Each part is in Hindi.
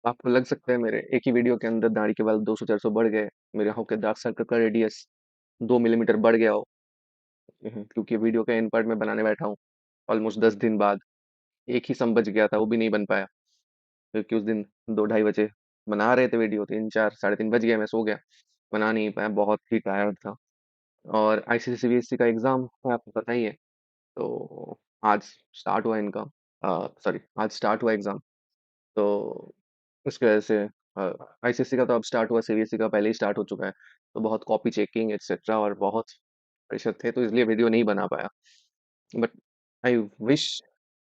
आपको लग सकता है मेरे एक ही वीडियो के अंदर दाढ़ी के बाल 200-400 बढ़ गए, मेरे आंखों के डार्क सर्कल का रेडियस 2 मिलीमीटर बढ़ गया हो। क्योंकि वीडियो का एंड पार्ट में बनाने बैठा हूँ ऑलमोस्ट 10 दिन बाद। एक ही सम बच गया था, वो भी नहीं बन पाया क्योंकि उस दिन 2-2:30 बजे बना रहे थे वीडियो, 3-4 3:30 बज गया, मैं सो गया, बना नहीं पाया, बहुत ही टायर्ड था। और आईसीएसई सीबीएसई का एग्जाम है, आपको पता ही है। तो आज स्टार्ट हुआ इनका, सॉरी आज स्टार्ट हुआ एग्जाम। तो उसकी वजह से आईसीएससी का तो अब स्टार्ट हुआ, सीबीएसई का पहले ही स्टार्ट हो चुका है। तो बहुत कॉपी चेकिंग एक्सेट्रा और बहुत प्रेशर थे, तो इसलिए वीडियो नहीं बना पाया। But I wish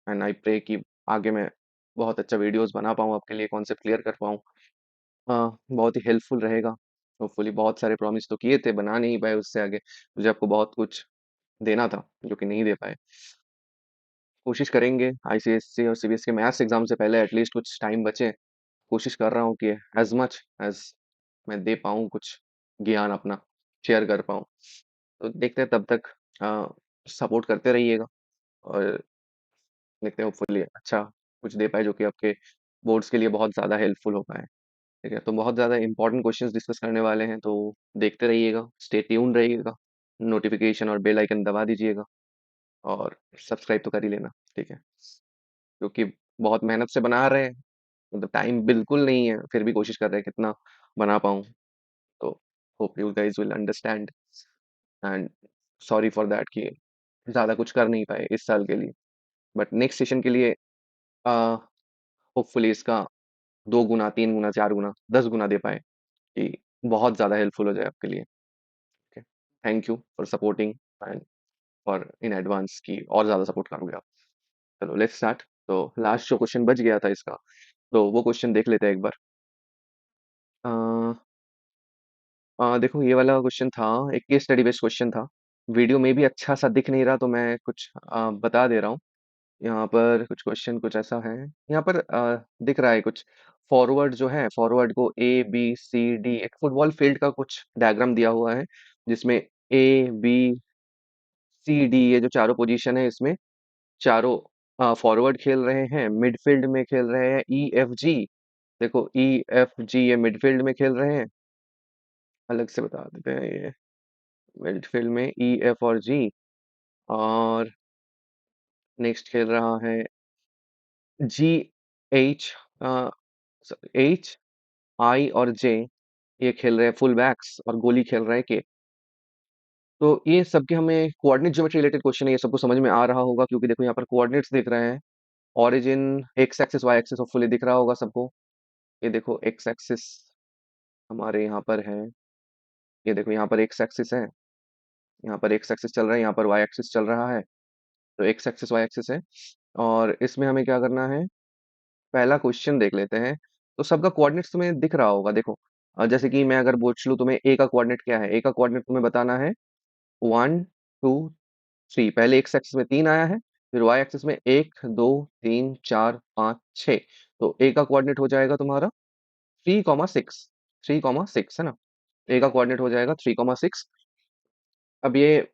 and I pray कि आगे मैं बहुत अच्छा वीडियोस बना पाऊँ, आपके लिए कॉन्सेप्ट क्लियर कर पाऊँ। बहुत ही हेल्पफुल रहेगा। होपफुली बहुत सारे प्रॉमिस तो किए थे, बना नहीं पाए उससे आगे। मुझे आपको बहुत कुछ देना था जो कि नहीं दे पाए। कोशिश करेंगे आईसीएससी और सीबीएसई के मैथ्स एग्जाम से पहले एटलीस्ट कुछ टाइम बचे। कोशिश कर रहा हूँ कि एज मच एज मैं दे पाऊँ कुछ ज्ञान अपना शेयर कर पाऊँ। तो देखते हैं, तब तक सपोर्ट करते रहिएगा और देखते हैं होपफुली अच्छा कुछ दे पाए जो कि आपके बोर्ड्स के लिए बहुत ज़्यादा हेल्पफुल हो पाए। ठीक है, तो बहुत ज़्यादा इंपॉर्टेंट क्वेश्चंस डिस्कस करने वाले हैं, तो देखते रहिएगा, स्टे ट्यून रहिएगा, नोटिफिकेशन और बेल आइकन दबा दीजिएगा और सब्सक्राइब तो कर ही लेना। ठीक है, क्योंकि बहुत मेहनत से बना रहे हैं, मतलब टाइम बिल्कुल नहीं है, फिर भी कोशिश कर रहे हैं कितना बना पाऊँ। तो hope you guys will understand and sorry for that कि ज़्यादा कुछ कर नहीं पाए इस साल के लिए। बट नेक्स्ट सेशन के लिए होपफुली इसका 2 गुना 3 गुना 4 गुना 10 गुना दे पाए कि बहुत ज़्यादा हेल्पफुल हो जाए आपके लिए। Okay, thank you for supporting and for in advance की और ज़्यादा सपोर्ट करोगे आप। चलो लेट्स स्टार्ट। तो लास्ट जो क्वेश्चन बच गया था इसका, तो वो क्वेश्चन देख लेते हैं एक बार। अ, देखो ये वाला क्वेश्चन था, एक केस स्टडी बेस्ड क्वेश्चन था। वीडियो में भी अच्छा सा दिख नहीं रहा, तो मैं कुछ बता दे रहा हूँ। यहाँ पर कुछ क्वेश्चन कुछ ऐसा है। यहाँ पर दिख रहा है कुछ फॉरवर्ड जो है, फॉरवर्ड को ABCD, एक फुटबॉल फील्ड का कुछ डायग्राम दिया हुआ है जिसमें ABCD ये जो चारों पोजीशन है, इसमें चारों फॉरवर्ड खेल रहे हैं, मिडफील्ड में खेल रहे हैं EFG। देखो EFG ये मिडफील्ड में खेल रहे हैं, अलग से बता देते हैं ये मिडफील्ड में EF और G। और नेक्स्ट खेल रहा है GH, HI और J, ये खेल रहे हैं फुल बैक्स और गोली खेल रहा है के। तो ये सबके हमें कोऑर्डिनेट ज्योमेट्री रिलेटेड क्वेश्चन है, ये सबको समझ में आ रहा होगा क्योंकि देखो यहाँ पर कोऑर्डिनेट्स दिख रहे हैं। Origin x axis y axis hopefully दिख रहा होगा सबको। ये देखो एक्स एक्सिस हमारे यहाँ पर है, ये देखो यहाँ पर एक्स एक्सिस है, यहाँ पर एक्स एक्सिस चल रहा है, यहाँ पर वाई एक्सिस चल रहा है। तो एक्स एक्सिस वाई एक्सिस है और इसमें हमें क्या करना है, पहला क्वेश्चन देख लेते हैं। तो सबका कोऑर्डिनेट्स तुम्हें दिख रहा होगा, देखो जैसे कि मैं अगर पूछ लूँ तुम्हें ए का कोऑर्डिनेट क्या है, ए का कोऑर्डिनेट तुम्हें बताना है 1 2 3। पहले एक्स एक्सिस में 3 आया है, फिर वाई एक्सिस में 1 2 3 4 5 6। तो ए का कोऑर्डिनेट हो जाएगा तुम्हारा 3,6, 3,6 है ना। ए का कोऑर्डिनेट हो जाएगा 3,6। अब ये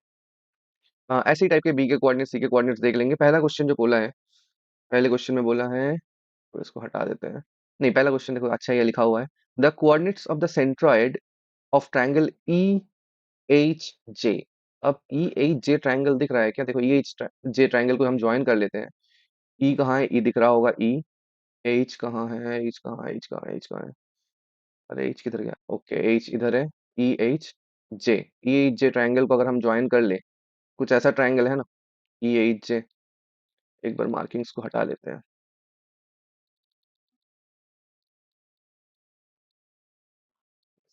ऐसे ही टाइप के बी के कोऑर्डिनेट सी के कोऑर्डिनेट्स देख लेंगे। पहला क्वेश्चन जो बोला है, पहले क्वेश्चन में बोला है, तो इसको हटा देते हैं। नहीं, पहला क्वेश्चन देखो अच्छा ये लिखा हुआ है, the coordinates of the centroid of triangle EHJ। अब EHJ ट्रायंगल दिख रहा है क्या, देखो EHJ ट्रायंगल को हम ज्वाइन कर लेते हैं। ई कहाँ है, ई दिख रहा होगा ई। एच कहाँ है, एच कहाँ है, एच कहाँ है, एच कहाँ है, अरे एच किधर गया, ओके एच इधर है। EHJ, EHJ ट्रायंगल को अगर हम ज्वाइन कर ले, कुछ ऐसा ट्रायंगल है ना EHJ। एक बार मार्किंग्स को हटा लेते हैं,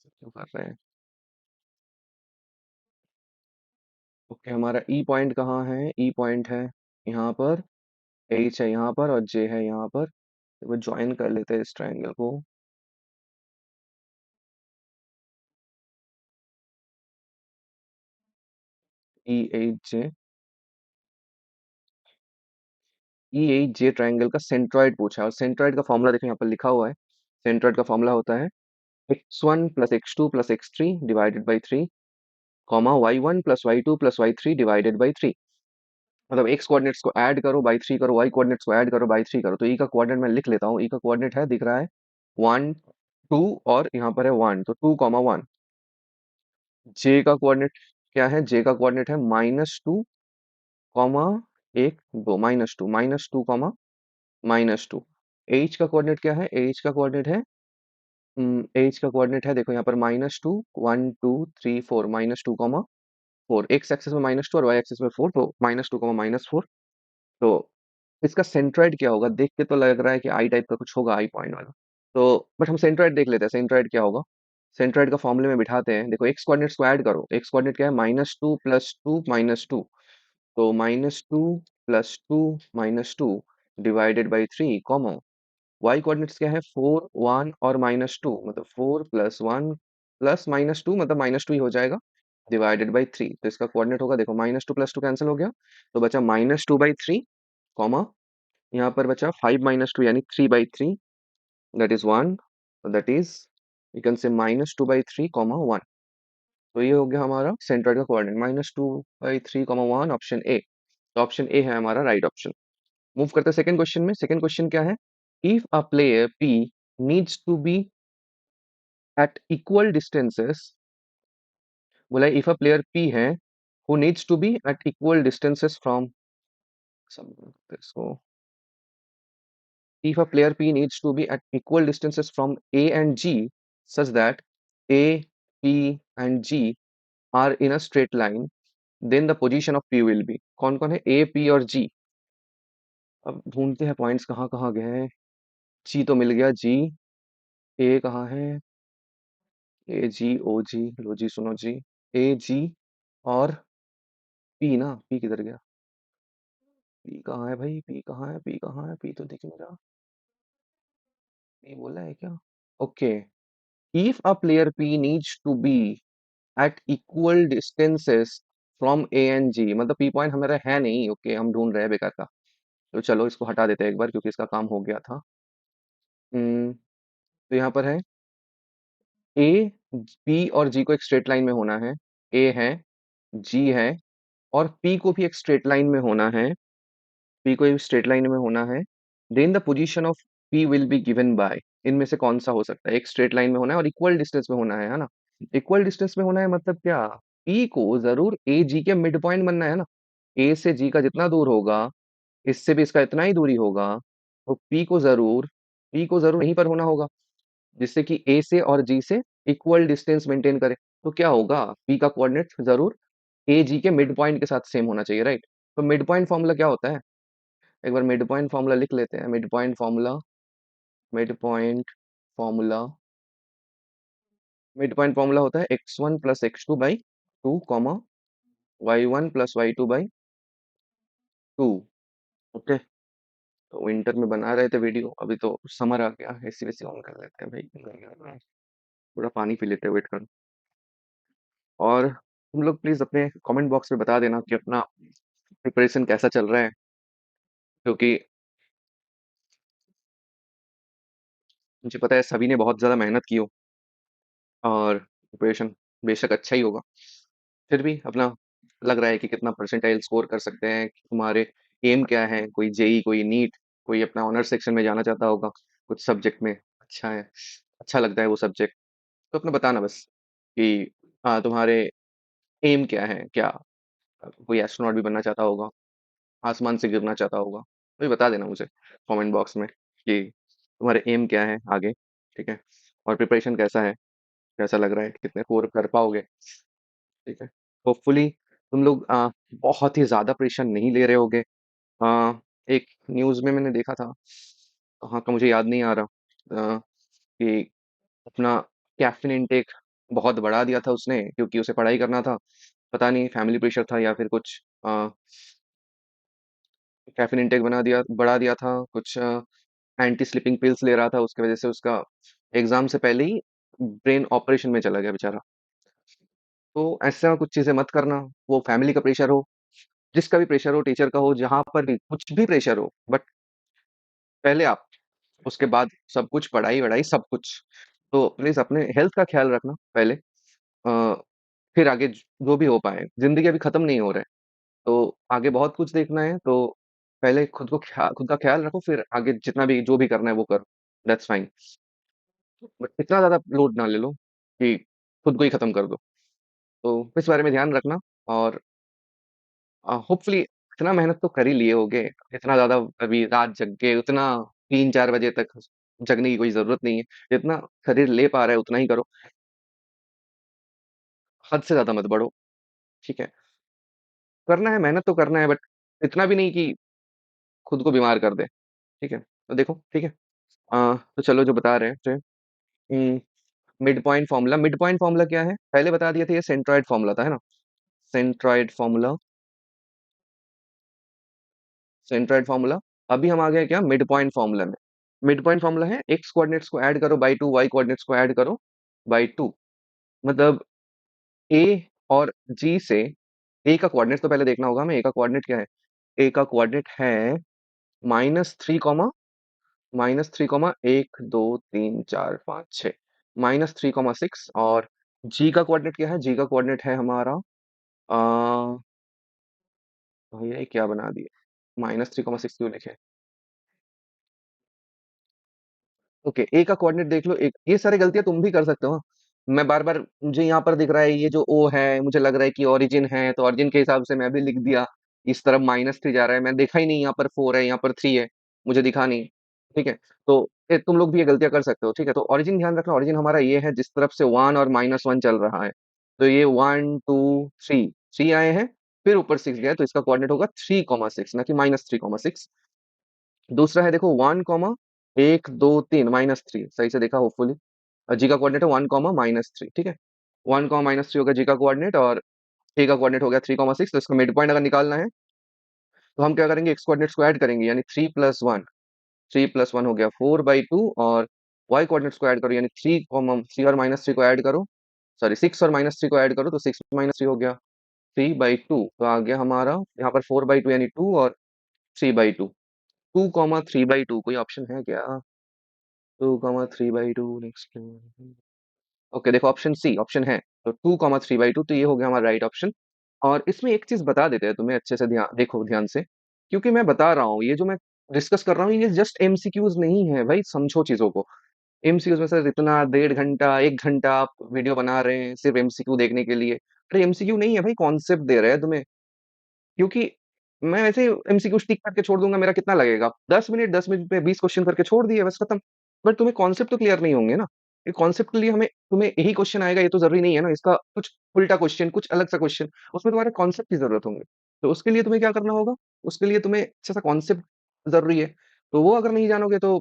क्यों कर रहे हैं। ओके, हमारा ई पॉइंट कहाँ है, ई पॉइंट है यहाँ पर, एच है यहाँ पर और जे है यहाँ पर। तो वो ज्वाइन कर लेते हैं इस ट्रायंगल को। EHJ, EHJ ट्रायंगल का सेंट्रॉइड पूछा है और सेंट्रॉइड का फॉर्मूला देखो यहाँ पर लिखा हुआ है। सेंट्रॉइड का फॉर्मूला होता है x1 + x2 + x3 divided by 3, comma y1 + y2 + y3 divided by 3। मतलब x कोऑर्डिनेट्स को ऐड करो बाई 3 करो, y कोऑर्डिनेट्स को ऐड करो बाई 3 करो। तो ई का कोऑर्डिनेट मैं लिख लेता हूँ, ई का कोऑर्डिनेट है दिख रहा है 1 2 और यहाँ पर है 1, तो 2, 1। जे का कोऑर्डिनेट क्या है? जे का कोऑर्डिनेट है -2, कॉमा 1 2, -2 -2, -2। एच का कोऑर्डिनेट क्या है? एच का कोऑर्डिनेट है एच का कोऑर्डिनेट है, देखो यहाँ पर -2 1 2 3 4, -2, 4। एक्स एक्सिस में -2 और वाई एक्सिस में 4, तो -2, -4। तो इसका सेंट्रोइड क्या होगा? देख के तो लग रहा है कि आई टाइप का कुछ होगा, आई पॉइंट वाला। तो बट हम सेंट्रोइड देख लेते हैं, सेंट्रोइड क्या होगा। सेंट्रोइड का फॉर्मूले में बिठाते हैं। देखो एक्स कोऑर्डिनेट्स को ऐड करो। एक्स कोऑर्डिनेट क्या है? -2 +2 -2। तो -2 +2 -2 divided by 3, comma y coordinates क्या है? 4 1 और -2, मतलब 4 + 1 प्लस -2, मतलब -2 ही हो जाएगा, डिवाइडेड बाई 3। तो इसका कोऑर्डिनेट होगा, देखो -2 +2 कैंसिल हो गया, तो बचा -2/3, कॉमा यहाँ पर बचा 5 -2 यानी 3/3, that is 1, that is you can say -2/3, 1। तो ये हो गया हमारा सेंट्रोइड का कोऑर्डिनेट, -2/3, 1, ऑप्शन ए। तो ऑप्शन ए है हमारा राइट ऑप्शन। मूव करते हैं सेकंड क्वेश्चन में। सेकंड क्वेश्चन क्या है? If a player P needs to be at equal distances, बोला इफ अ प्लेयर पी है who needs to be at equal distances from, इसको, if a player P needs to be at equal distances from A and G such that A, P and G are in a straight line, then the position of P will be। कौन कौन है? A, P और G। अब ढूंढते हैं पॉइंट्स कहाँ कहाँ गए हैं। G तो मिल गया, G। A कहाँ है? A G O G, लो जी सुनो जी। A G और P ना, P किधर गया? P कहाँ है भाई? P कहाँ है? P कहाँ है? P तो दिख नहीं रहा। P बोला है क्या? Okay. If a player P needs to be at equal distances from A and G, मतलब P पॉइंट हमारा है नहीं, ओके, हम ढूंढ रहे हैं बेकार का। तो चलो इसको हटा देते हैं एक बार, क्योंकि इसका काम हो गया था। तो यहाँ पर है ए, पी और जी को एक स्ट्रेट लाइन में होना है। ए है, जी है, और पी को भी एक स्ट्रेट लाइन में होना है। पी को एक स्ट्रेट लाइन में होना है। Then the position of P will be given by, इनमें से कौन सा हो सकता है? एक स्ट्रेट लाइन में होना है और इक्वल डिस्टेंस में होना है ना। इक्वल डिस्टेंस में होना है मतलब क्या? पी को जरूर ए जी के मिड पॉइंट बनना है ना। ए से जी का जितना दूर होगा, इससे भी इसका इतना ही दूरी होगा, तो पी को जरूर यहीं पर होना होगा, जिससे कि ए से और जी से इक्वल डिस्टेंस मेंटेन करे। तो क्या होगा? पी का कोऑर्डिनेट जरूर ए जी के मिड पॉइंट के साथ सेम होना चाहिए, राइट। तो मिड पॉइंट फॉर्मूला क्या होता है? एक बार मिड पॉइंट फॉर्मूला लिख लेते हैं। मिड पॉइंट फॉर्मूला होता है x1 + x2/2, comma y1 + y2/2। Okay. तो विंटर में बना रहे थे वीडियो, अभी तो समर आ गया, एसी वेसी ऑन कर लेते हैं भाई, थोड़ा पानी पी लेते हैं, वेट कर। और तुम लोग प्लीज अपने कमेंट बॉक्स में बता देना कि अपना प्रिपरेशन कैसा चल रहा है, क्योंकि मुझे पता है सभी ने बहुत ज़्यादा मेहनत की हो, और प्रिपरेशन बेशक अच्छा ही होगा। फिर भी अपना लग रहा है कि कितना परसेंटाइल स्कोर कर सकते हैं, तुम्हारे एम क्या है? कोई जेई, कोई नीट, कोई अपना ऑनर सेक्शन में जाना चाहता होगा, कुछ सब्जेक्ट में अच्छा है, अच्छा लगता है वो सब्जेक्ट, तो अपना बताना बस कि हाँ तुम्हारे एम क्या है, क्या कोई एस्ट्रोनॉट भी बनना चाहता होगा, आसमान से गिरना चाहता होगा, तो ये बता देना मुझे कमेंट बॉक्स में कि तुम्हारे एम क्या है आगे। ठीक है। और प्रिपरेशन कैसा है, कैसा लग रहा है, कितने स्कोर कर पाओगे? ठीक है। होपफुली तुम लोग बहुत ही ज्यादा प्रेशर नहीं ले रहे होगे। एक न्यूज में मैंने देखा था, कहाँ का मुझे याद नहीं आ रहा, कि अपना कैफीन इनटेक बहुत बढ़ा दिया था उसने, क्योंकि उसे पढ़ाई करना था। पता नहीं फैमिली प्रेशर था या फिर कुछ, कैफीन इनटेक बढ़ा दिया था कुछ, एंटी स्लीपिंग पिल्स ले रहा था, उसकी वजह से उसका एग्जाम से पहले ही ब्रेन ऑपरेशन में चला गया बेचारा। तो ऐसा कुछ चीजें मत करना। वो फैमिली का प्रेशर हो, जिसका भी प्रेशर हो, टीचर का हो, जहां पर भी कुछ भी प्रेशर हो, बट पहले आप, उसके बाद सब कुछ, पढ़ाई वढ़ाई सब कुछ। तो प्लीज अपने हेल्थ का ख्याल रखना पहले, अ, फिर आगे जो भी हो पाए। जिंदगी अभी खत्म नहीं हो रहा है, तो आगे बहुत कुछ देखना है। तो पहले खुद का ख्याल रखो, फिर आगे जितना भी जो भी करना है वो करो, दैट्स फाइन। बट इतना ज़्यादा लोड ना ले लो कि खुद को ही खत्म कर दो। तो इस बारे में ध्यान रखना। और होपफुली इतना मेहनत तो कर ही लिए होगे, इतना ज़्यादा अभी रात जग के उतना 3-4 बजे तक जगने की कोई ज़रूरत नहीं है। जितना शरीर ले पा रहा है उतना ही करो, हद से ज़्यादा मत बढ़ो, ठीक है? करना है, मेहनत तो करना है, बट इतना भी नहीं कि खुद को बीमार कर दे, ठीक है? तो देखो, ठीक है? तो चलो जो बता रहे हैं mid point formula. Mid point formula क्या है? पहले बता दिए थे, ये सेंट्रॉइड फार्मूला था, है ना? Centroid formula, centroid formula. अभी हम आ गए क्या? मिड पॉइंट फार्मूला में। मिड पॉइंट फार्मूला है एक्स कोऑर्डिनेट्स को ऐड करो बाई टू, वाई कोऑर्डिनेट्स को ऐड करो बाई टू। मतलब ए और जी से, ए का कोऑर्डिनेट तो पहले देखना होगा हमें। ए का कोऑर्डिनेट क्या है? ए का कोऑर्डिनेट है -3, एक दो तीन चार पाँच छ, -3, 6। और जी का कोऑर्डिनेट क्या है? जी का कोऑर्डिनेट है हमारा भैया ये क्या बना दिए, -3, 6 क्यों लिखे? ओके, ए का कोऑर्डिनेट देख लो। एक ये सारी गलतियां तुम भी कर सकते हो। मैं बार बार, मुझे यहाँ पर दिख रहा है ये जो ओ है, मुझे लग रहा है कि ओरिजिन है, तो ओरिजिन के हिसाब से मैं भी लिख दिया। इस तरफ -3 जा रहा है, मैं देखा ही नहीं यहाँ पर 4 है, यहाँ पर 3 है, मुझे दिखा नहीं। ठीक है? तो तुम लोग भी ये गलतियां कर सकते हो, ठीक है? तो ओरिजिन ध्यान रखना, ओरिजिन हमारा ये है जिस तरफ से 1 और -1 चल रहा है। तो ये 1 2 3 आए हैं, फिर ऊपर 6 गया, तो इसका कोऑर्डिनेट होगा 3, 6, ना कि -3, 6। दूसरा है देखो 1, 1 2 3 -3, सही से देखा होपफुली। जी का कोऑर्डिनेट है 1, -3, ठीक है? 1, -3 हो गया जी का कोऑर्डिनेट, और ए का कोऑर्डिनेट हो गया 3, 6। तो इसका मिड पॉइंट अगर निकालना है तो हम क्या करेंगे? एक्स कोऑर्डिनेट्स को ऐड करेंगे, यानी 3 + 1, 3 + 1 हो गया 4/2। और वाई कोऑर्डिनेट्स को ऐड करो, यानी 3 और -3 को ऐड करो, सॉरी 6 और -3 को ऐड करो, तो 6 - 3 हो गया 3/2। तो आ गया हमारा यहाँ पर 4/2 यानी 2, और 3/2। 2, 3/2 कोई ऑप्शन है क्या? 2, 3/2 नेक्स्ट। ओके, देखो ऑप्शन सी ऑप्शन है। तो 2, 3/2, तो ये हो गया हमारा राइट ऑप्शन। और इसमें एक चीज बता देते हैं तुम्हें, अच्छे से ध्यान देखो, ध्यान से, क्योंकि मैं बता रहा हूँ ये जो मैं डिस्कस कर रहा हूँ, ये जस्ट एमसीक्यूज नहीं है भाई, समझो चीजों को। एमसीक्यूज में सर इतना 1.5 घंटा 1 घंटा आप वीडियो बना रहे हैं सिर्फ एमसीक्यू देखने के लिए। अरे एमसीक्यू नहीं है भाई, कॉन्सेप्ट दे रहे हैं तुम्हें। क्योंकि मैं वैसे एमसीक्यू टिक करके छोड़ दूंगा, मेरा कितना लगेगा? 10 मिनट, 10 मिनट पे 20 क्वेश्चन करके छोड़ दिए, बस खत्म। बट तुम्हें कॉन्सेप्ट तो क्लियर नहीं होंगे ना। ये कॉन्सेप्ट के लिए हमें, तुम्हें यही क्वेश्चन आएगा ये तो जरूरी नहीं है ना, इसका कुछ उल्टा क्वेश्चन, कुछ अलग सा क्वेश्चन, उसमें तुम्हारे कॉन्सेप्ट की जरूरत होंगे। तो उसके लिए तुम्हें क्या करना होगा? उसके लिए तुम्हें अच्छा सा कॉन्सेप्ट जरूरी है। तो वो अगर नहीं जानोगे तो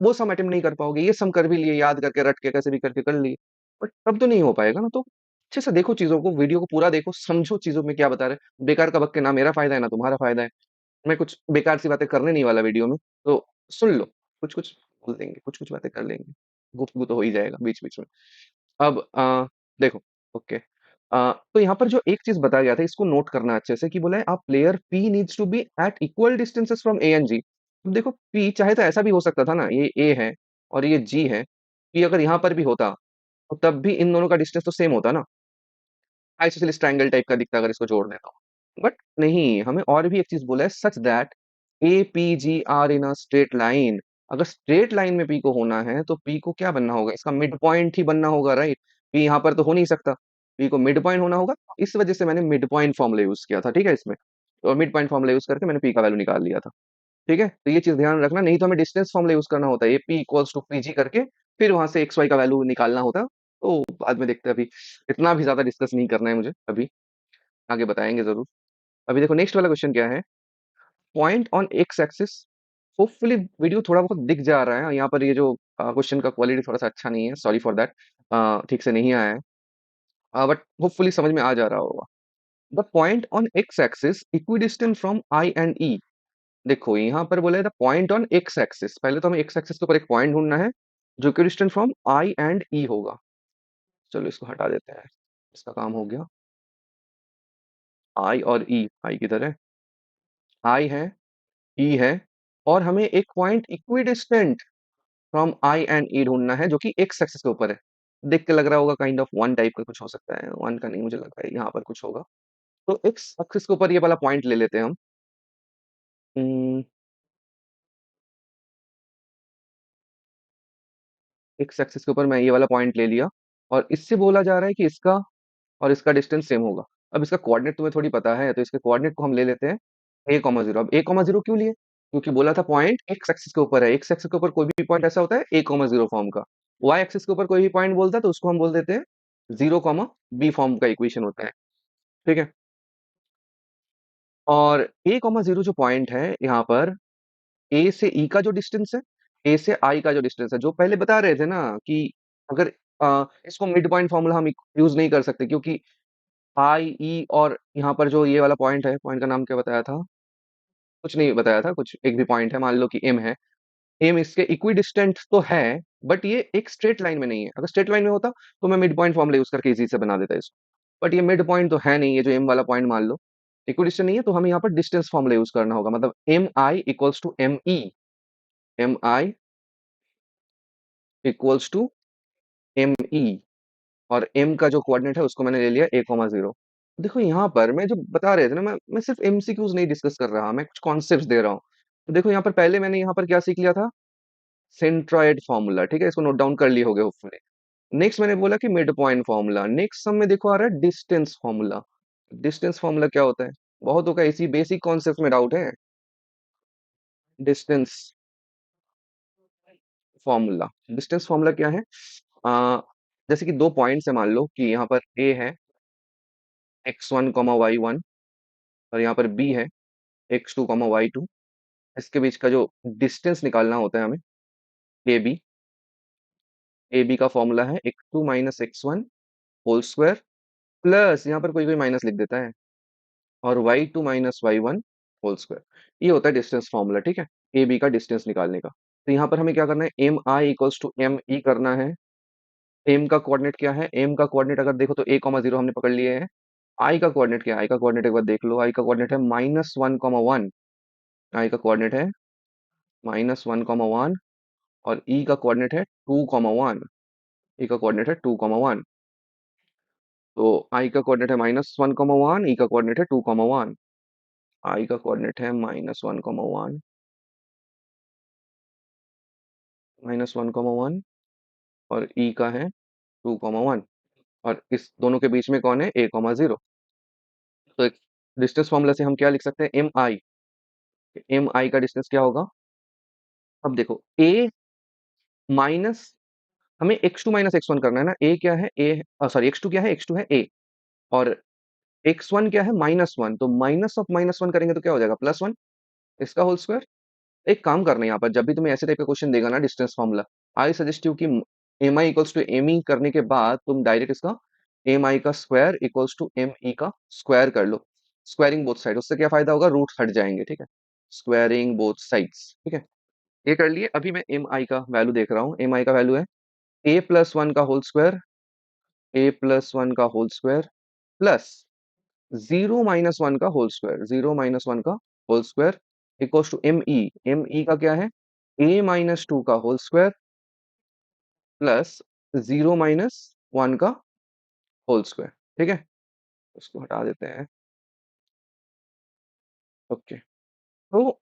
वो सम अटेम्प्ट नहीं कर पाओगे। ये सम कर भी लिए, याद करके रट के कैसे भी करके कर लिए, बट तब तो नहीं हो पाएगा ना। तो अच्छे से देखो चीजों को, वीडियो को पूरा देखो, समझो चीजों में क्या बता रहे हैं। बेकार का बक के, ना मेरा फायदा है ना तुम्हारा फायदा है। मैं कुछ बेकार सी बातें करने नहीं वाला वीडियो में। तो सुन लो, कुछ कुछ बोल देंगे, कुछ कुछ बातें कर लेंगे, गुफ्तगू तो हो ही जाएगा बीच बीच में। अब देखो, ओके। तो यहाँ पर जो एक चीज बताया गया था, इसको नोट करना अच्छे से, कि बोला है, player P needs to be at equal distances from A and G. देखो पी चाहे तो ऐसा भी हो सकता था ना, ये ए है और ये जी है। पी अगर यहाँ पर भी होता तो तब भी इन दोनों का डिस्टेंस तो सेम होता ना, आइसोसेलेस ट्रायंगल टाइप का दिखता अगर इसको जोड़ देता हूँ। बट नहीं, हमें और भी एक चीज बोला है, such that A P G are in a straight line. अगर स्ट्रेट लाइन में पी को होना है तो पी को क्या बनना होगा? इसका मिड पॉइंट ही बनना होगा, राइट? पी यहाँ पर तो हो नहीं सकता, पी को मिड पॉइंट होना होगा। इस वजह से मैंने मिड पॉइंट फॉर्मूला यूज किया था, ठीक है इसमें। और मिड पॉइंट फॉर्मूला यूज करके मैंने पी का वैल्यू निकाल लिया था, ठीक है? तो ये चीज ध्यान रखना, नहीं तो हमें डिस्टेंस फॉर्मूला यूज करना होता है, A P equals to P G करके, फिर वहां से एक्स वाई का वैल्यू निकालना होता। तो बाद में देखते हैं, अभी इतना भी ज्यादा डिस्कस नहीं करना है मुझे अभी, आगे बताएंगे जरूर। अभी देखो नेक्स्ट वाला क्वेश्चन क्या है? Point on X axis. Hopefully video थोड़ा बहुत दिख जा रहा है यहाँ पर। ये जो क्वेश्चन का क्वालिटी थोड़ा सा अच्छा नहीं है, सॉरी फॉर दैट, ठीक से नहीं आया है, बट होपफुली समझ में आ जा रहा होगा। The point on X axis equidistant from I and E. देखो यहाँ पर बोला है the point on X axis, पहले तो हमें एक्स एक्सिस के ऊपर एक पॉइंट ढूंढना है जो इक्विडिस्टेंट फ्रॉम आई एंड ई होगा। चलो इसको हटा देते हैं, इसका काम हो गया। आई और ई, आई किधर है? आई है, ई है, और हमें एक point equidistant from I and E ढूंढना है जो कि एक्स एक्सिस के ऊपर है। देख के लग रहा होगा काइंड ऑफ वन टाइप का कुछ हो सकता है, वन का नहीं मुझे लग रहा है, यहाँ पर कुछ होगा। तो एक्स एक्सिस के ऊपर ये वाला पॉइंट ले लेते हैं हम। हम्म, एक्स एक्सिस के ऊपर मैं ये वाला पॉइंट ले लिया, और इससे बोला जा रहा है कि इसका और इसका डिस्टेंस सेम होगा। अब इसका कोऑर्डिनेट तुम्हें थोड़ी पता है, तो इसके कोऑर्डिनेट को हम ले लेते हैं a,0। अब a,0 क्यों लिए? क्योंकि बोला था पॉइंट एक्स एक्सिस के ऊपर है। एक्स एक्सिस के ऊपर कोई भी पॉइंट ऐसा होता है a,0 फॉर्म का। y एक्सिस के ऊपर कोई भी पॉइंट बोलता है तो उसको हम बोल देते हैं 0, b फॉर्म का इक्वेशन होता है। ठीक है। और a,0 जो पॉइंट है यहाँ पर, ए से ई का जो डिस्टेंस है, ए से आई का जो डिस्टेंस है, जो पहले बता रहे थे ना कि अगर इसको मिड पॉइंट फॉर्मूला हम यूज नहीं कर सकते, क्योंकि आई ई और यहाँ पर जो ये वाला पॉइंट है, पॉइंट का नाम क्या बताया था? कुछ नहीं बताया था, कुछ एक भी पॉइंट है, मान लो कि एम है। एम इसके इक्वी डिस्टेंट तो है, बट ये एक स्ट्रेट लाइन में नहीं है। अगर स्ट्रेट लाइन में होता तो मैं मिड पॉइंट फॉर्मूला यूज करके इजी से बना देता इसको, बट ये मिड पॉइंट तो है नहीं, ये जो एम वाला पॉइंट मान लो इक्वी डिस्टेंट नहीं है, तो हमें यहाँ पर डिस्टेंस फॉर्मूला यूज करना होगा। मतलब M I equals to M E, M I equals to M E, और m का जो कोऑर्डिनेट है उसको मैंने ले लिया a,0। देखो यहाँ पर मैं जो बता रहे थे ना, मैं सिर्फ एमसीक्यूज नहीं डिस्कस कर रहा, मैं कुछ कॉन्सेप्ट्स दे रहा हूँ। तो देखो यहाँ पर पहले मैंने यहाँ पर क्या सीख लिया था? Centroid formula. ठीक है, इसको नोट डाउन कर लिए होगे होपफुली। नेक्स्ट मैंने बोला कि मिड पॉइंट फॉर्मूला। नेक्स्ट सब में देखो आ रहा है डिस्टेंस फॉर्मूला। डिस्टेंस फॉर्मूला क्या होता है? बहुत होगा, इसी बेसिक कॉन्सेप्ट में डाउट है। डिस्टेंस फॉर्मूला, डिस्टेंस फॉर्मूला क्या है? आ, जैसे कि दो पॉइंट्स है, मान लो कि यहाँ पर ए है x1, y1, और यहाँ पर बी है x2, y2। इसके बीच का जो डिस्टेंस निकालना होता है हमें, ए बी। ए बी का फॉर्मूला है x2 - x1 whole square, plus यहाँ पर कोई कोई माइनस लिख देता है, और y2 - y1 होल स्क्वायर। ये होता है डिस्टेंस फॉर्मूला। ठीक है, ए बी का डिस्टेंस निकालने का। तो यहाँ पर हमें क्या करना है? M I equals to M E करना है। एम का कोऑर्डिनेट क्या है? एम का कोऑर्डिनेट अगर देखो तो a,0 हमने पकड़ लिए हैं। आई का कोऑर्डिनेट क्या है? आई का कोऑर्डिनेट एक बार देख लो। आई का कोऑर्डिनेट है -1, 1। आई का कोऑर्डिनेट है -1, 1, और ई का कोऑर्डिनेट है 2, 1। ई का कोऑर्डिनेट है 2, 1। तो आई का कोऑर्डिनेट है -1, 1। ई का कोऑर्डिनेट है 2, 1। आई का कोऑर्डिनेट है -1, 1, -1, 1, और ई का है 2, 1। और इस दोनों के बीच में कौन है? a,0। तो एक डिस्टेंस फॉर्मूला से हम क्या लिख सकते हैं? M I. एम आई का डिस्टेंस क्या होगा? अब देखो ए माइनस, हमें x2 - x1 करना है ना। ए क्या है? ए, सॉरी, x2 क्या है? x2 है a, और x1 क्या है? -1। तो माइनस ऑफ -1 करेंगे तो क्या हो जाएगा? +1, इसका होल स्क्वायर। एक काम करना है यहाँ पर, जब भी तुम्हें ऐसे टाइप का क्वेश्चन देगा ना distance formula, I suggest you कि M I equals to M E करने के बाद तुम डायरेक्ट इसका एम आई का square equals to M E का स्क्वायर कर लो। स्क्वायरिंग बोथ साइड, उससे क्या फायदा होगा? रूट हट जाएंगे। ठीक है, स्क्वायरिंग बोथ साइड्स। ठीक है, ये कर लिए। अभी मैं एम आई का वैल्यू देख रहा हूँ। एम आई का वैल्यू है a+1 का होल स्क्वायर, a+1 का होल स्क्वायर, प्लस 0 - 1 का होल स्क्वायर, 0 - 1 का whole square, equals to M E. M E का क्या है? a-2 का होल स्क्वायर, प्लस 0 - 1 का होल स्क्वायर। ठीक है, उसको हटा देते हैं। ओके, तो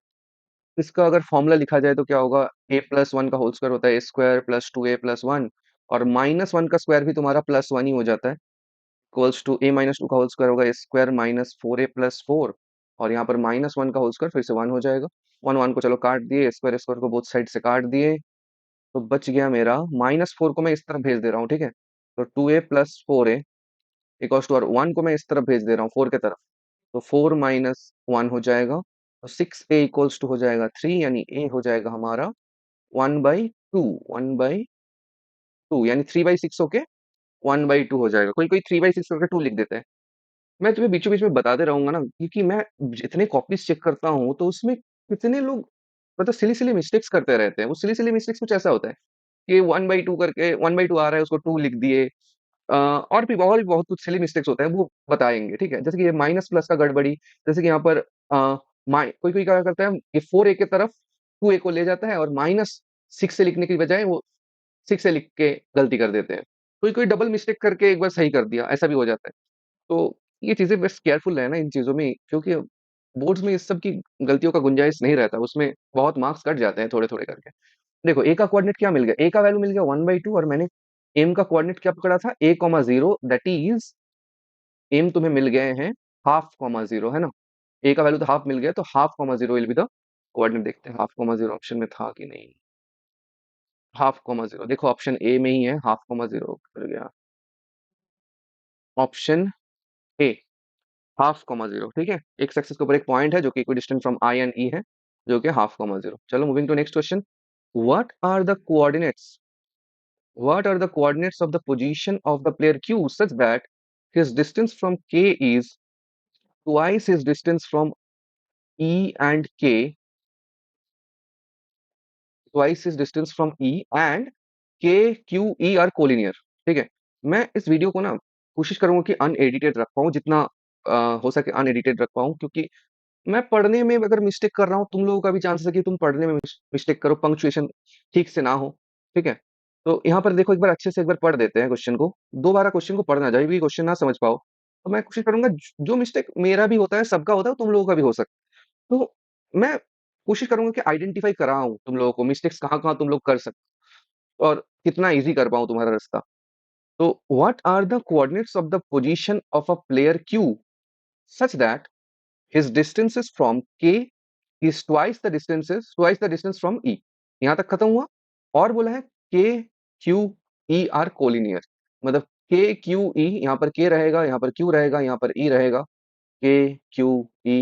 इसका अगर फॉर्मूला लिखा जाए तो क्या होगा? a+1 का होल स्क्वायर होता है a² प्लस 2a+1, और -1 का स्क्वायर भी तुम्हारा +1 ही हो जाता है, इक्वल्स टू a-2 का होल स्क्वायर होगा a² -4a+4, और यहाँ पर -1 का होल स्क्वायर फिर से 1 हो जाएगा। 1 1 को चलो काट दिए, स्क्वायर स्क्वायर को बोथ साइड से काट दिए, तो बच गया मेरा -4 को मैं इस तरफ भेज दे रहा हूँ। ठीक है, तो 2a+4a इक्वल्स टू, और 1 को मैं इस तरफ भेज दे रहा हूँ 4 के तरफ, तो 4 - 1 हो जाएगा, तो 6a इक्वल्स टू हो जाएगा 3, यानी a हो जाएगा हमारा 1/2। 1/2 यानी 3/6 होके 1/2 हो जाएगा। कोई कोई 3/6 करके 2 लिख देते हैं। मैं तुम्हें बीचों बीच में बताते रहूंगा ना, क्योंकि मैं जितने कॉपीज चेक करता हूँ तो उसमें कितने लोग मतलब सिली सिली मिस्टेक्स करते रहते हैं। वो सिली सिली मिस्टेक्स कुछ ऐसा होता है कि 1/2 करके 1/2 आ रहा है, उसको 2 लिख दिए। और भी बहुत कुछ सिली मिस्टेक्स होते हैं, वो बताएंगे। ठीक है, जैसे कि ये माइनस प्लस का गड़बड़ी, जैसे कि यहाँ पर कोई कोई क्या करता है, ये 4a के तरफ 2a को ले जाता है, और -6 से लिखने की बजाय वो 6 से लिख के गलती कर देते हैं। कोई कोई डबल मिस्टेक करके एक बार सही कर दिया, ऐसा भी हो जाता है। तो ये चीज़ें बस केयरफुल रहना इन चीज़ों में, क्योंकि बोर्ड्स में इस सब की गलतियों का गुंजाइश नहीं रहता, उसमें बहुत मार्क्स कट जाते हैं थोड़े-थोड़े करके। देखो ए का कोऑर्डिनेट क्या मिल गया, ए का वैल्यू मिल गया 1/2, और मैंने एम का कोऑर्डिनेट क्या पकड़ा था, a,0, दैट इज एम तुम्हें मिल गए हैं 1/2, है ना। ए का वैल्यू तो हाफ मिल गया, तो 1/2, विल बी द कोऑर्डिनेट। देखते हैं 1/2 ऑप्शन में था कि नहीं। 1/2, देखो ऑप्शन ए में ही है 1/2 मिल गया, ऑप्शन ए 1/2, ठीक है। एक एक्सिस के ऊपर एक पॉइंट है जो कि equidistant from I and E है, जो कि 1/2. चलो moving to next question. What are the coordinates what are the coordinates of the position of the player q such that his distance from k is twice his distance from e and k, twice his distance from e and k q e are collinear। ठीक है, मैं इस वीडियो को ना कोशिश करूंगा कि अनएडिटेड रख पाऊं, जितना हो सके अनएडिटेड रख पाऊं, क्योंकि मैं पढ़ने में अगर मिस्टेक कर रहा हूँ, तुम लोगों का भी चांसेस है कि तुम पढ़ने में मिस्टेक करो, पंक्चुएशन ठीक से ना हो। ठीक है, तो यहाँ पर देखो, एक बार अच्छे से एक बार पढ़ देते हैं क्वेश्चन को, दोबारा क्वेश्चन को पढ़ना, जब भी क्वेश्चन ना समझ पाओ तो मैं कोशिश करूंगा, जो मिस्टेक मेरा भी होता है, सबका होता है, तुम लोगों का भी हो सकता है, तो मैं कोशिश करूंगा कि आइडेंटिफाई कराऊं तुम लोगों को मिस्टेक्स कहाँ कहाँ तुम लोग कर सकते हो, और कितना इजी कर पाऊं तुम्हारा रास्ता। तो what are the coordinates of the position of a player Q such that his distances from k is twice the distance from e। यहां तक खत्म हुआ, और बोला है k q e are collinear, मतलब k q e, यहाँ पर k रहेगा, यहाँ पर q रहेगा, यहाँ पर e रहेगा, k q e,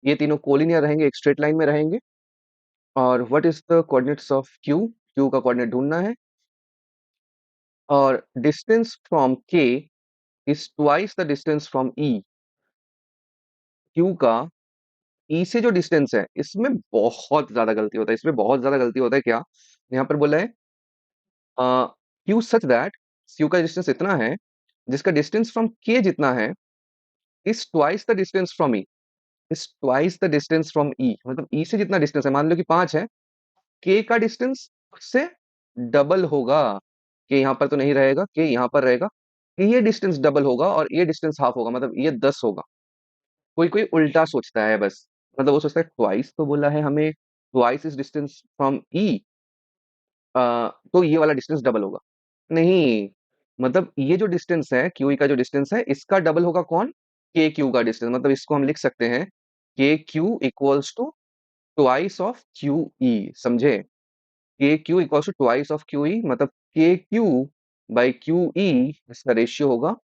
ये तीनों कोलिनियर रहेंगे, एक स्ट्रेट लाइन में रहेंगे। और what is the coordinates of q, q का कोऑर्डिनेट ढूंढना है, और distance from k is twice the distance from e। q का ई से जो डिस्टेंस है, इसमें बहुत ज्यादा गलती होता है, इसमें बहुत ज्यादा गलती होता है क्या, यहाँ पर बोला है क्यू सच दैट, क्यू का डिस्टेंस इतना है जिसका डिस्टेंस फ्रॉम के जितना है, is twice the distance from E, is twice the distance from E, मतलब ई से जितना डिस्टेंस है, मान लो कि 5 है, के का डिस्टेंस उससे डबल होगा। के यहाँ पर तो नहीं रहेगा, के यहाँ पर रहेगा, ये डिस्टेंस डबल होगा और ये डिस्टेंस हाफ होगा, मतलब ये 10 होगा। कोई कोई उल्टा सोचता है बस, मतलब वो सोचता है ट्वाइस तो बोला है हमें, ट्वाइस इज डिस्टेंस फ्रॉम ई, तो ये वाला डिस्टेंस डबल होगा। नहीं, मतलब ये जो डिस्टेंस है, क्यू ई का जो डिस्टेंस है, इसका डबल होगा कौन, के क्यू का डिस्टेंस, मतलब इसको हम लिख सकते हैं K Q equals to twice of Q E, समझे। K Q equals to twice of Q E, मतलब K Q by Q E, इसका रेशियो होगा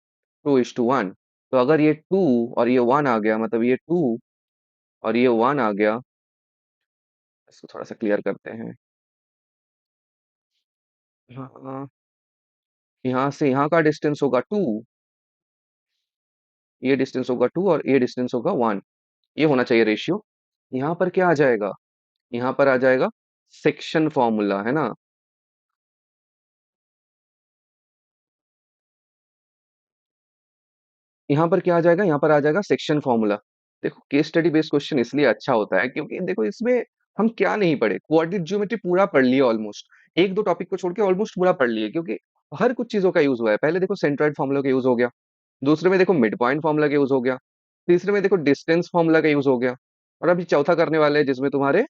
2:1। तो अगर ये 2 और ये 1 आ गया, मतलब ये 2 और ये 1 आ गया, इसको थोड़ा सा क्लियर करते हैं। हाँ, यहाँ से यहाँ का डिस्टेंस होगा 2, ये डिस्टेंस होगा 2 और ये डिस्टेंस होगा 1, ये होना चाहिए रेशियो। यहाँ पर क्या आ जाएगा, यहाँ पर आ जाएगा सेक्शन फॉर्मूला, है ना। यहाँ पर क्या आ जाएगा, यहाँ पर आ जाएगा सेक्शन फॉर्मूला। देखो केस स्टडी बेस्ड क्वेश्चन इसलिए अच्छा होता है क्योंकि देखो इसमें हम क्या नहीं पढ़े, कोऑर्डिनेट ज्योमेट्री पूरा पढ़ लिया ऑलमोस्ट, एक दो टॉपिक को छोड़ के ऑलमोस्ट पूरा पढ़ लिए, क्योंकि हर कुछ चीजों का यूज हुआ है। पहले देखो सेंट्रोइड फॉर्मूला का यूज हो गया, दूसरे में देखो मिड पॉइंट फॉर्मूला का यूज हो गया, तीसरे में देखो डिस्टेंस फॉर्मूला का यूज हो गया, और अभी चौथा करने वाले हैं जिसमें तुम्हारे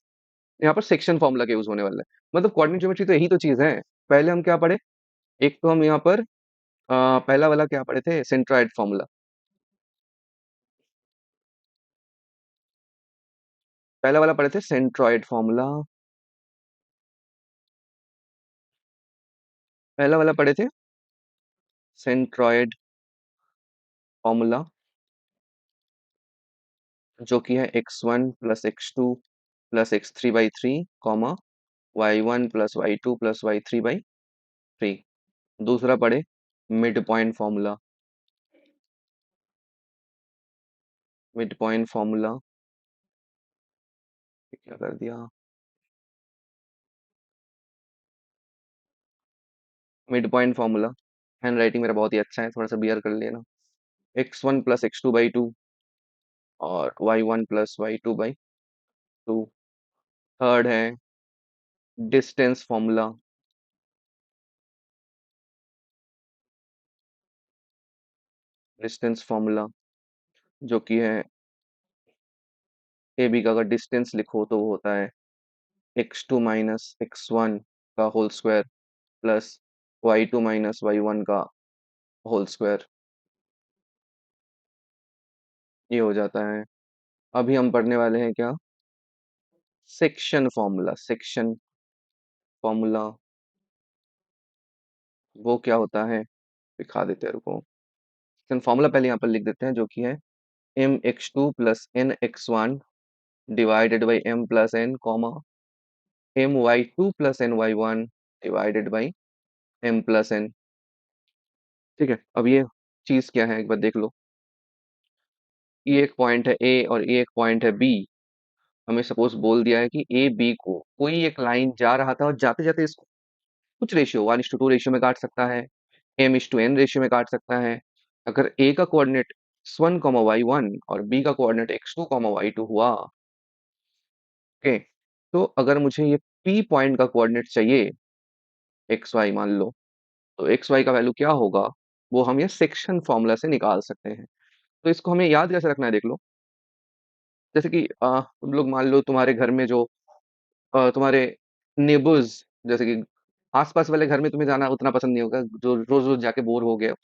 यहाँ पर सेक्शन फॉर्मूला का यूज होने वाला है। मतलब कोऑर्डिनेट ज्योमेट्री तो यही तो चीज है। पहले हम क्या पढ़े, एक तो हम यहाँ पर पहला वाला क्या पढ़े थे, सेंट्रोइड फॉर्मूला, पहला वाला पढ़े थे सेंट्रोइड फॉर्मूला, पहला वाला पढ़े थे सेंट्रोइड फॉर्मूला, जो कि है x1 + x2 + x3/3, y1 + y2 + y3/3। दूसरा पढ़े mid point formula, mid point formula क्या कर दिया, mid point formula, hand writing मेरा बहुत ही अच्छा है, थोड़ा सा बियर कर लेना। x1 + x2/2 और y1 + y2/2। थर्ड है डिस्टेंस फॉर्मूला, डिस्टेंस फॉर्मूला जो कि है ए बी का अगर डिस्टेंस लिखो तो वो होता है x2 - x1 का whole square plus y2 minus y1 का होल स्क्वायर, ये हो जाता है। अभी हम पढ़ने वाले हैं क्या, सेक्शन फॉर्मूला। सेक्शन फॉर्मूला वो क्या होता है, दिखा देते हैं, रुको। सेक्शन फॉर्मूला पहले यहाँ पर लिख देते हैं, जो कि है mx2 plus nx1 divided by m plus n comma my2 plus ny1 divided by m plus n। ठीक है, अब ये चीज क्या है एक बार देख लो। ये एक पॉइंट है ए और ये एक पॉइंट है बी। हमें सपोज बोल दिया है कि ए बी को कोई एक लाइन जा रहा था और जाते जाते इसको कुछ रेशियो 1:2 रेशियो में काट सकता है, m:n रेशियो में काट सकता है। अगर ए का कोऑर्डिनेट x1 y1 और बी का कोऑर्डिनेट x2 y2 हुआ, ओके, तो अगर मुझे ये पी पॉइंट का कोऑर्डिनेट चाहिए एक्स वाई मान लो, तो एक्स वाई का वैल्यू क्या होगा, वो हम ये सेक्शन फॉर्मूला से निकाल सकते हैं। तो इसको हमें याद कैसे रखना है, देख लो। जैसे कि तुम लोग मान लो तुम्हारे घर में जो तुम्हारे नेबर्स, जैसे कि आसपास वाले घर में तुम्हें जाना उतना पसंद नहीं होगा, जो रोज रोज जाके बोर हो गए हो।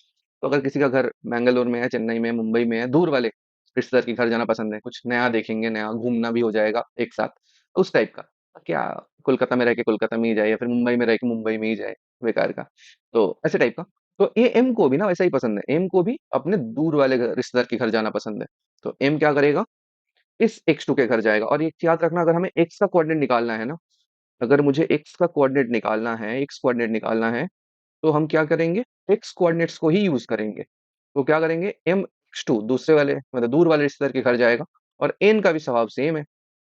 तो अगर किसी का घर बैंगलोर में है, चेन्नई में है, मुंबई में है, दूर वाले रिश्तेदार के घर जाना पसंद है, कुछ नया देखेंगे, नया घूमना भी हो जाएगा एक साथ, उस टाइप का। क्या कोलकाता में रह के कोलकाता में ही जाए या फिर मुंबई में रह के मुंबई में ही जाए, बेकार का। तो ऐसे टाइप का। तो ये एम को भी ना वैसा ही पसंद है, एम को भी अपने दूर वाले रिश्तेदार के घर जाना पसंद है। तो एम क्या करेगा, इस x2 के घर जाएगा। और एक याद रखना, अगर हमें x का कोऑर्डिनेट निकालना है ना, अगर मुझे x का कोऑर्डिनेट निकालना है, x कोऑर्डिनेट निकालना है, तो हम क्या करेंगे, x कोऑर्डिनेट्स को ही यूज करेंगे। तो क्या करेंगे, mx2 दूसरे वाले मतलब दूर वाले रिश्तेदार के घर जाएगा, और n का भी स्वभाव सेम है,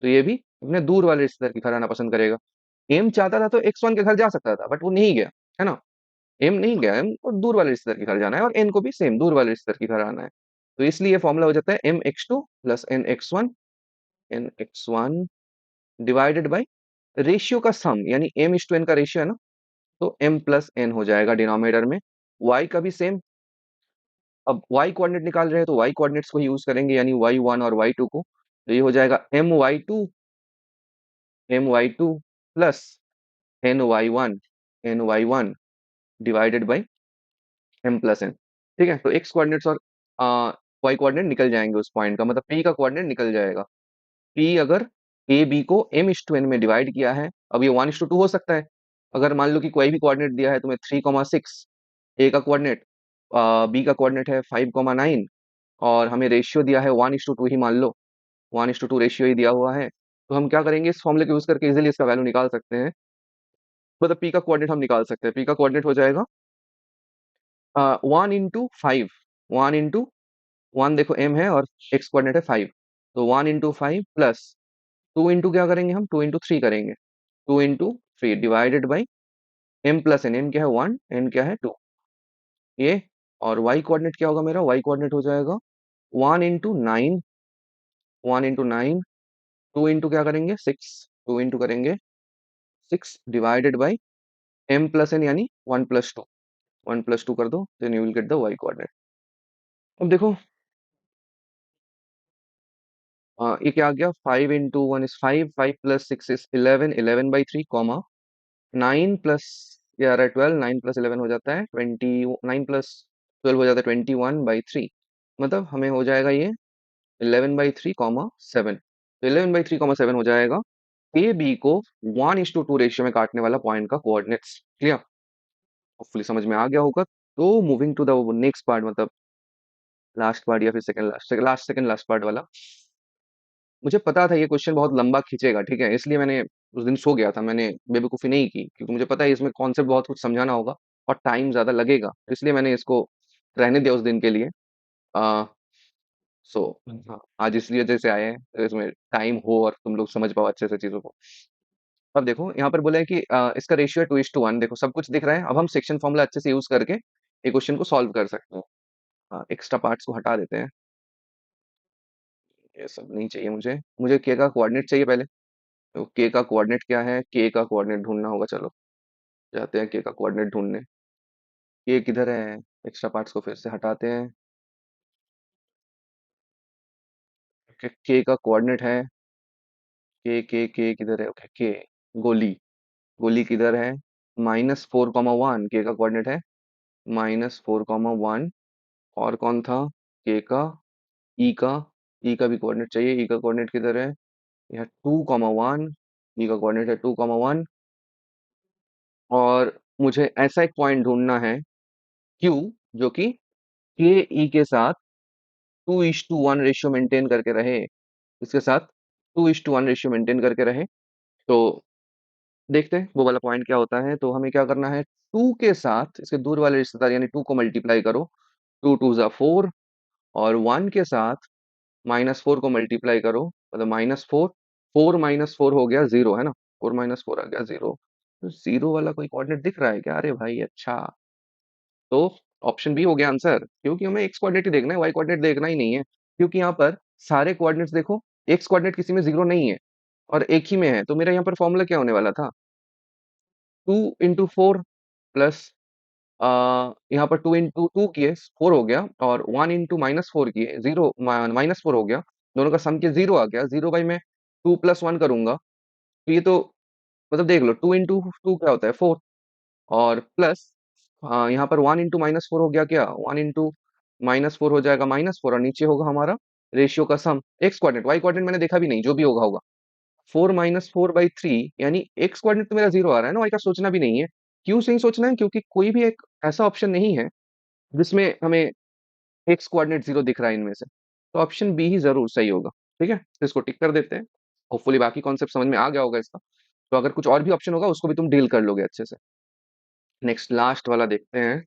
तो ये भी अपने दूर वाले रिश्तेदार के घर आना पसंद करेगा। m चाहता था तो x1 के घर जा सकता था, बट वो नहीं गया, है ना। m नहीं गया, m को दूर वाले रिश्तेदार के घर जाना है, और n को भी सेम दूर वाले रिश्तेदार के घर आना है। तो इसलिए फॉर्मूला हो जाता है mx2 plus nx1 divided by ratio का सम, यानी m:n का रेशियो है ना, तो m प्लस n हो जाएगा डिनोमिनेटर में। y का भी सेम। अब y कोऑर्डिनेट निकाल रहे हैं तो y कोऑर्डिनेट्स को ही यूज करेंगे, यानी y1 और y2 को। तो ये हो जाएगा my2 plus ny1 divided by m plus n। ठीक है, तो x कोऑर्डिनेट्स और y कोऑर्डिनेट निकल जाएंगे उस पॉइंट का, मतलब p का कोऑर्डिनेट निकल जाएगा। p अगर ए बी को m:n में डिवाइड किया है, अब ये 1:2 हो सकता है। अगर मान लो कि कोई भी कोऑर्डिनेट दिया है तुम्हें 3,6, ए का कोऑर्डिनेट, बी का कोऑर्डिनेट है 5,9, और हमें रेशियो दिया है 1:2 ही मान लो, 1:2 रेशियो ही दिया हुआ है। तो हम क्या करेंगे, इस फॉर्मूले को यूज करके इजीली इसका वैल्यू निकाल सकते हैं। मतलब पी का कोऑर्डिनेट हम निकाल सकते हैं। पी का कोऑर्डिनेट हो जाएगा 1:5, 1:1 देखो m है और x कोऑर्डिनेट है 5, तो 1:5 प्लस 2 इंटू क्या करेंगे हम, 2:3 करेंगे, 2:3 divided by m plus n। m क्या है 1, n क्या है 2, ये। और y कोऑर्डिनेट क्या होगा मेरा, y कोऑर्डिनेट हो जाएगा 1:9, 1:9, 2 इंटू क्या करेंगे 6, 2 इंटू करेंगे 6 divided by m plus n, यानी 1+2, 1+2 कर दो, then you will get the y coordinate. अब देखो, ये क्या आ गया, 5 × 1 इज 5, 5+6 इज 11, 11/3 कॉमा 9 प्लस, ये आ रहा है 12, 9+11 हो जाता है 20, 9+12 हो जाता है 21/3। मतलब हमें हो जाएगा ये 11/3, 7। तो 11/3, 7 हो जाएगा ए बी को 1:2 रेशियो में काटने वाला पॉइंट का कोऑर्डिनेट्स। क्लियर, होपफुली समझ में आ गया होगा। तो moving to the next part, मतलब लास्ट पार्ट या फिर सेकंड लास्ट पार्ट वाला। मुझे पता था ये क्वेश्चन बहुत लंबा खींचेगा, ठीक है, इसलिए मैंने उस दिन सो गया था, मैंने बेवकूफ़ी नहीं की, क्योंकि मुझे पता है इसमें कॉन्सेप्ट बहुत कुछ समझाना होगा और टाइम ज़्यादा लगेगा, तो इसलिए मैंने इसको रहने दिया उस दिन के लिए। आ, सो हाँ, आज इसलिए वजह से आए हैं, तो इसमें टाइम हो और तुम लोग समझ पाओ अच्छे से चीज़ों को। अब देखो यहाँ पर बोला है कि इसका रेशियो है 2:1। देखो सब कुछ दिख रहा है। अब हम सेक्शन फॉर्मूला अच्छे से यूज करके ये क्वेश्चन को सॉल्व कर सकते हैं। एक्स्ट्रा पार्ट्स को हटा देते हैं, ये सब नहीं चाहिए मुझे। मुझे के का कोऑर्डिनेट चाहिए पहले। तो के का कोऑर्डिनेट क्या है, के का कोऑर्डिनेट ढूंढना होगा। चलो जाते हैं के का कोऑर्डिनेट ढूंढने। के किधर है, एक्स्ट्रा पार्ट्स को फिर से हटाते हैं। के का कोऑर्डिनेट है, के किधर है, ओके के, गोली, गोली किधर है, -4, 1 के का कोऑर्डिनेट है -4, 1। और कौन था? के का, ई का। ई का भी कोऑर्डिनेट चाहिए। ई का कोऑर्डिनेट किधर है? यह 2, 1। ई का कोऑर्डिनेट है 2, 1। और मुझे ऐसा एक पॉइंट ढूंढना है क्यू, जो कि के ई के साथ 2:1 रेशियो मेंटेन करके रहे। इसके साथ 2:1 रेशियो मेंटेन करके रहे। तो देखते हैं वो वाला पॉइंट क्या होता है। तो हमें क्या करना है, टू के साथ इसके दूर वाले रिश्तेदार यानी टू को मल्टीप्लाई करो। 2 2 ज़ा 4। और 1 के साथ -4 को मल्टीप्लाई करो, मतलब -4। 4 - 4 हो गया 0, है ना? 4 - 4 आ गया 0। तो 0 वाला कोई कोऑर्डिनेट दिख रहा है क्या? अरे भाई अच्छा। तो ऑप्शन बी हो गया आंसर, क्योंकि हमें एक्स कोऑर्डिनेट ही देखना है, वाई कोऑर्डिनेट देखना ही नहीं है। क्योंकि यहाँ पर सारे कोऑर्डिनेट्स देखो, एक्स कोऑर्डिनेट किसी में 0 नहीं है और एक ही में है। तो मेरा यहाँ पर फॉर्मूला क्या होने वाला था? 2 × 4 प्लस यहाँ पर 2 × 2 किए 4 हो गया, और 1 × -4 किए 0, -4 हो गया। दोनों का सम किए 0 आ गया। 0 बाई मैं 2 + 1 करूंगा तो ये तो मतलब देख लो, 2 × 2 क्या होता है 4। और प्लस यहाँ पर 1 × -4 हो गया क्या? 1 × -4 हो जाएगा -4, और नीचे होगा हमारा रेशियो का सम। एक्स कोऑर्डिनेट, वाई कोऑर्डिनेट मैंने देखा भी नहीं, जो भी होगा होगा। 4 - 4/3 यानी एक्स कोऑर्डिनेट तो मेरा 0 आ रहा है ना, वाई का सोचना भी नहीं है। क्यों सही सोचना है? क्योंकि कोई भी एक ऐसा ऑप्शन नहीं है जिसमें हमें एक्स कोऑर्डिनेट 0 दिख रहा है इनमें से। तो ऑप्शन बी ही जरूर सही होगा। ठीक है, तो इसको टिक कर देते हैं। होपफुली बाकी कॉन्सेप्ट समझ में आ गया होगा इसका। तो अगर कुछ और भी ऑप्शन होगा उसको भी तुम डील कर लोगे अच्छे से। नेक्स्ट लास्ट वाला देखते हैं।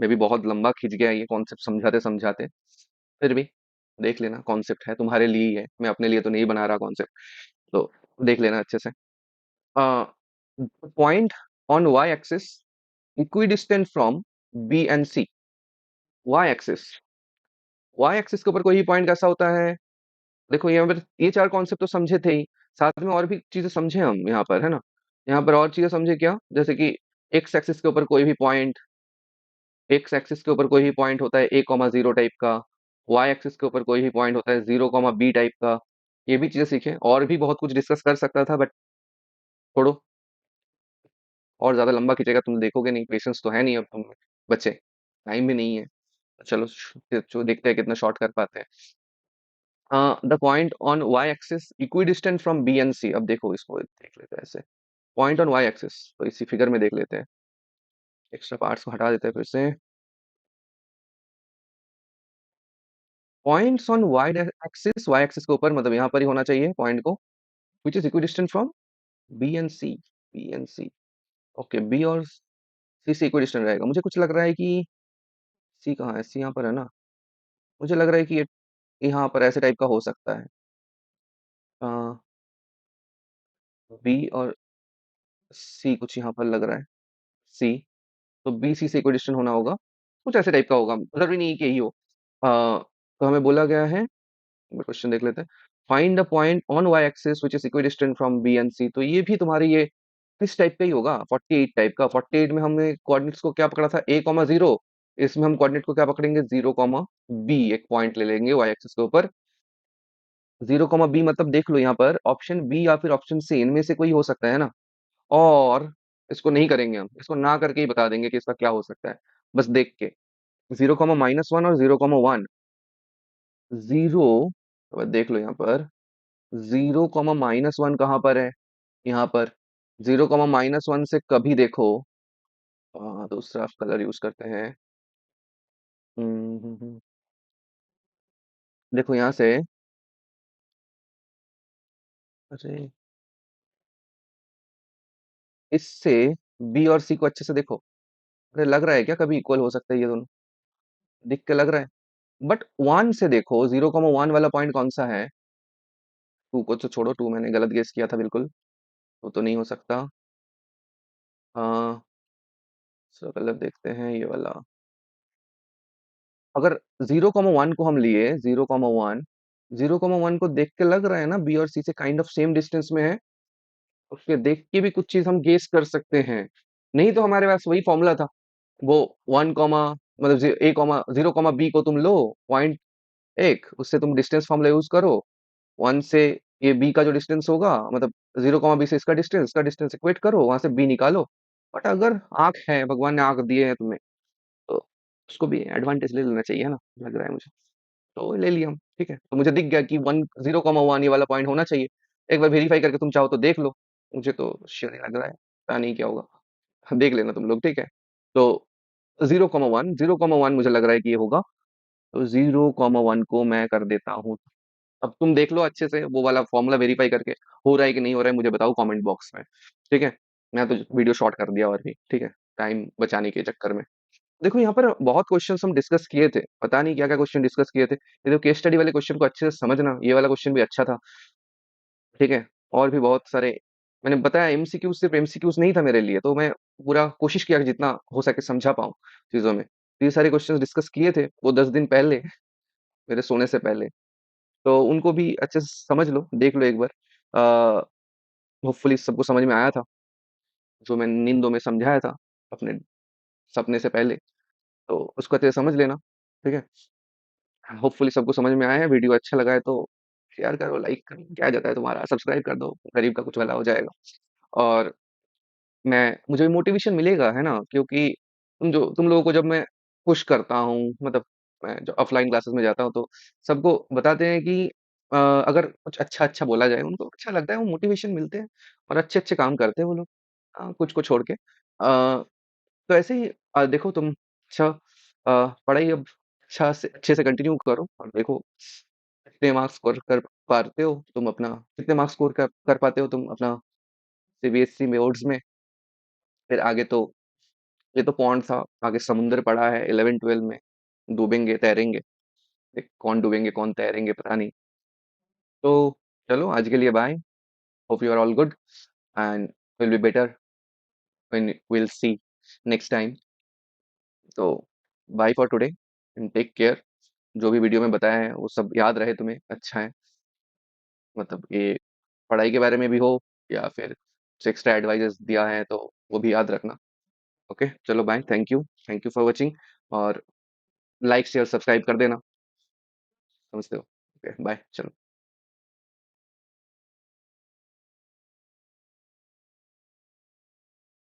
मे भी बहुत लंबा खिंच गया ये कॉन्सेप्ट समझाते समझाते। फिर भी देख लेना, कॉन्सेप्ट है तुम्हारे लिए ही है, मैं अपने लिए तो नहीं बना रहा कॉन्सेप्ट। तो देख लेना अच्छे से। Point on Y axis equidistant from B and C. Y axis, y axis के ऊपर कोई भी पॉइंट कैसा होता है? देखो यहाँ पर ये चार कॉन्सेप्ट तो समझे थे ही, साथ में और भी चीजें समझे हम यहाँ पर, है ना? यहाँ पर और चीजें समझे क्या? जैसे कि एक्स एक्सिस के ऊपर कोई भी पॉइंट, एक्स एक्सिस के ऊपर कोई भी पॉइंट होता है a, 0 टाइप का। वाई एक्सिस के ऊपर कोई भी पॉइंट होता है 0, B टाइप का। ये भी चीजें सीखे, और भी बहुत कुछ डिस्कस कर सकता था, बट छोड़ो, और ज्यादा लंबा खींचेगा तुम देखोगे नहीं, पेशेंस तो है नहीं अब तुम में, बच्चे, टाइम भी नहीं है। चलो जो देखते हैं कितना शॉर्ट कर पाते हैं। The point on Y axis equidistant from B and C. अब देखो इसको देख लेते हैं ऐसे। पॉइंट ऑन वाई एक्सिस तो इसी फिगर में देख लेते हैं। एक्स्ट्रा पार्ट्स को हटा देते हैं फिर से। पॉइंट्स ऑन वाई एक्सिस के ऊपर, मतलब यहाँ पर ही होना चाहिए पॉइंट को, which is equidistant from B and C. B and C, okay, B और सी से इक्विडिस्टेंट रहेगा। मुझे कुछ लग रहा है कि सी कहाँ है? सी यहाँ पर है ना। मुझे लग रहा है कि ये यहाँ पर ऐसे टाइप का हो सकता है। बी और सी कुछ यहाँ पर लग रहा है। सी, तो बी सी से इक्विडिस्टेंट होना होगा, कुछ ऐसे टाइप का होगा, जरूरी नहीं कि यही हो। तो हमें बोला गया है, क्वेश्चन देख लेते हैं। Find the point on Y axis which is equidistant from B and C. तो ये भी तुम्हारी ये किस टाइप का ही होगा? 48 टाइप का। 48 में हमने कोऑर्डिनेट्स को क्या पकड़ा था? a, 0। इसमें हम कोऑर्डिनेट को क्या पकड़ेंगे? 0, B। एक पॉइंट ले लेंगे वाई एक्सिस के ऊपर। 0, B मतलब देख लो यहाँ पर ऑप्शन बी या फिर ऑप्शन सी, इनमें से कोई हो सकता है ना। और इसको नहीं करेंगे हम, इसको ना करके ही बता देंगे कि इसका क्या हो सकता है, बस देख के। 0, -1 और 0, 1। 0, देख लो यहाँ पर 0, -1 कहाँ पर है? यहाँ पर 0, -1 से कभी देखो, दूसरा कलर यूज करते हैं। देखो यहाँ से, अरे इससे बी और सी को अच्छे से देखो। अरे लग रहा है क्या कभी इक्वल हो सकता है ये दोनों? दिख के लग रहा है। बट 1 से देखो, 0, 1 वाला पॉइंट कौन सा है? 2 को तो छोड़ो, 2 मैंने गलत गेस किया था बिल्कुल, तो नहीं हो सकता। दूसरा कलर देखते हैं, ये वाला। अगर 0, 1 को हम लिए, 0, 1, 0, 1 को देख के लग रहा है ना बी और सी से काइंड ऑफ सेम डिस्टेंस में है। उसके देख के भी कुछ चीज हम गेस कर सकते हैं। नहीं तो हमारे पास वही फॉर्मूला था, वो 1, मतलब A, 0, B को तुम लो पॉइंट एक, उससे तुम डिस्टेंस फॉर्मूला यूज करो। 1 से ये बी का जो डिस्टेंस होगा, मतलब 0, B से इसका डिस्टेंस इक्वेट करो, वहां से बी निकालो। बट अगर आँख है, भगवान ने आँख दिए हैं तुम्हें, तो उसको भी एडवांटेज ले लेना चाहिए ना, लग रहा है मुझे। तो ले लिया हम, ठीक है। तो मुझे दिख गया कि 1 0,1 ये वाला पॉइंट होना चाहिए। एक बार वेरीफाई करके तुम चाहो तो देख लो। मुझे तो श्योर ही लग रहा है, पता नहीं क्या होगा। देख लेना तुम लोग, ठीक है। तो 0,1 मुझे लग रहा है कि ये होगा। तो 0,1 को मैं कर देता हूँ। अब तुम देख लो अच्छे से वो वाला फॉर्मूला वेरीफाई करके, हो रहा है कि नहीं हो रहा है मुझे बताओ कमेंट बॉक्स में, ठीक है। मैं तो वीडियो शॉर्ट कर दिया और भी, ठीक है, टाइम बचाने के चक्कर में। देखो यहाँ पर बहुत क्वेश्चंस हम डिस्कस किए थे, पता नहीं क्या क्या क्वेश्चन डिस्कस किए थे। ये तो केस स्टडी वाले क्वेश्चन को अच्छे से समझना, ये वाला क्वेश्चन भी अच्छा था, ठीक है। और भी बहुत सारे मैंने बताया, एमसीक्यू सिर्फ एमसीक्यूज नहीं था मेरे लिए, तो मैं पूरा कोशिश किया कि जितना हो सके समझा पाऊँ चीजों में। तो ये सारे क्वेश्चंस डिस्कस किए थे वो 10 दिन पहले, मेरे सोने से पहले। तो उनको भी अच्छे से समझ लो, देख लो एक बार। होपफुली सबको समझ में आया था, जो मैं नींदों में समझाया था अपने सपने से पहले, तो उसको अच्छे से समझ लेना, ठीक है। होपफुली सबको समझ में आया है। वीडियो अच्छा लगा है तो शेयर करो, लाइक करो, क्या जाता है तुम्हारा, सब्सक्राइब कर दो, गरीब का कुछ भला हो जाएगा। और मैं मुझे मोटिवेशन मिलेगा, है ना, क्योंकि तुम लोगों को जब मैं पुश करता हूँ, मतलब मैं जो ऑफलाइन क्लासेस में जाता हूँ तो सबको बताते हैं कि अगर कुछ अच्छा अच्छा बोला जाए उनको अच्छा लगता है, वो मोटिवेशन मिलते हैं और अच्छे अच्छे काम करते हैं वो लोग, कुछ को छोड़ के। तो ऐसे ही देखो तुम अच्छा पढ़ाई अब अच्छे से कंटिन्यू करो और देखो कितने मार्क्स स्कोर कर पाते हो तुम अपना, कितने मार्क्स स्कोर कर पाते हो तुम अपना सीबीएसई में, बोर्ड्स में। फिर आगे तो ये तो पॉन्ड था, आगे समुंदर पड़ा है 11 12 में, डूबेंगे तैरेंगे। कौन डूबेंगे कौन तैरेंगे पता नहीं। तो चलो आज के लिए bye, hope you are all good and will be better when will see next time. तो bye for today and take care. जो भी वीडियो में बताया है वो सब याद रहे तुम्हें, अच्छा है, मतलब ये पढ़ाई के बारे में भी हो या फिर एक्स्ट्रा एडवाइजेस दिया है तो वो भी याद रखना। ओके चलो bye, thank you for watching. और लाइक शेयर सब्सक्राइब कर देना, समझते हो। ओके बाय, चलो।